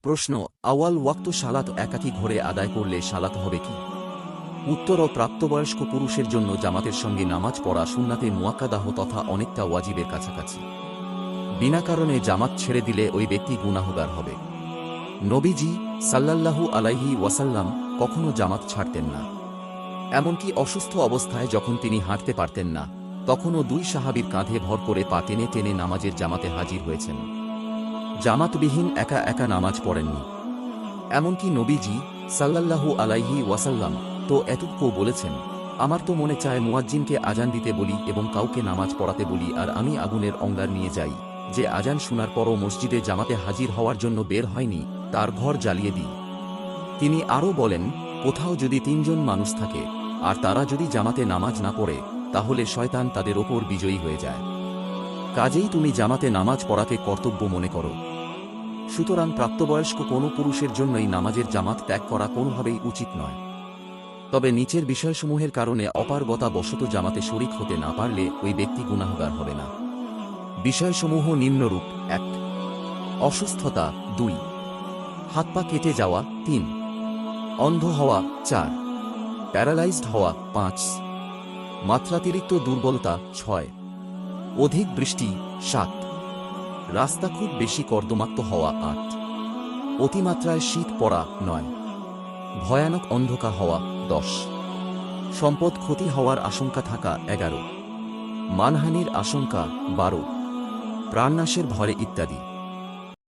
প্রশ্ন, আওয়াল ওয়াক্ত সালাত একাকী ঘরে আদায় করলে সালাত হবে কি? উত্তর, প্রাপ্তবয়স্ক পুরুষের জন্য জামাতের সঙ্গে নামাজ পড়া সুন্নাতে মুয়াক্কাদাহ তথা অনেকটা ওয়াজিবের কাছাকাছি। বিনা কারণে জামাত ছেড়ে দিলে ওই ব্যক্তি গুনাহগার হবে। নবীজি সাল্লাল্লাহু আলাইহি ওয়াসাল্লাম কখনো জামাত ছাড়তেন না। এমনকি অসুস্থ অবস্থায় যখন তিনি হাঁটতে পারতেন না, তখনও দুই সাহাবীর কাঁধে ভর করে পা টেনে টেনে নামাজের জামাতে হাজির হয়েছেন। জামাতবিহীন একা একা নামাজ পড়েননি। এমনকি নবীজি সাল্লাল্লাহু আলাইহি ওয়াসাল্লাম তো এতটুকুও বলেছেন, আমার তো মনে চায় মুয়াজ্জিনকে আজান দিতে বলি এবং কাউকে নামাজ পড়াতে বলি, আর আমি আগুনের অঙ্গার নিয়ে যাই, যে আজান শোনার পরও মসজিদে জামাতে হাজির হওয়ার জন্য বের হয়নি, তার ঘর জ্বালিয়ে দিই। তিনি আরও বলেন, কোথাও যদি তিনজন মানুষ থাকে আর তারা যদি জামাতে নামাজ না পড়ে, তাহলে শয়তান তাদের ওপর বিজয়ী হয়ে যায়। কাজেই তুমি জামাতে নামাজ পড়াকে কর্তব্য মনে করো। সুতরাং প্রাপ্তবয়স্ক কোনো পুরুষের জন্যই নামাজের জামাত ত্যাগ করা কোনোভাবেই উচিত নয়। তবে নিচের বিষয়সমূহের কারণে অপারগতা বশত জামাতে শরিক হতে না পারলে ওই ব্যক্তি গুনাহগার হবে না। বিষয়সমূহ নিম্নরূপ: ১. অসুস্থতা, ২. হাত পা কেটে যাওয়া, ৩. অন্ধ হওয়া, ৪. প্যারালাইজড হওয়া, ৫. মাত্রাতিরিক্ত দুর্বলতা, ৬. অধিক বৃষ্টি, ৭. রাস্তা খুব বেশি কর্দমাক্ত হওয়া, ৮. অতিমাত্রায় শীত পড়া, ৯. ভয়ানক অন্ধকার হওয়া, ১০. সম্পদ ক্ষতি হওয়ার আশঙ্কা থাকা, ১১. মানহানির আশঙ্কা, ১২. প্রাণনাশের ভয় ইত্যাদি।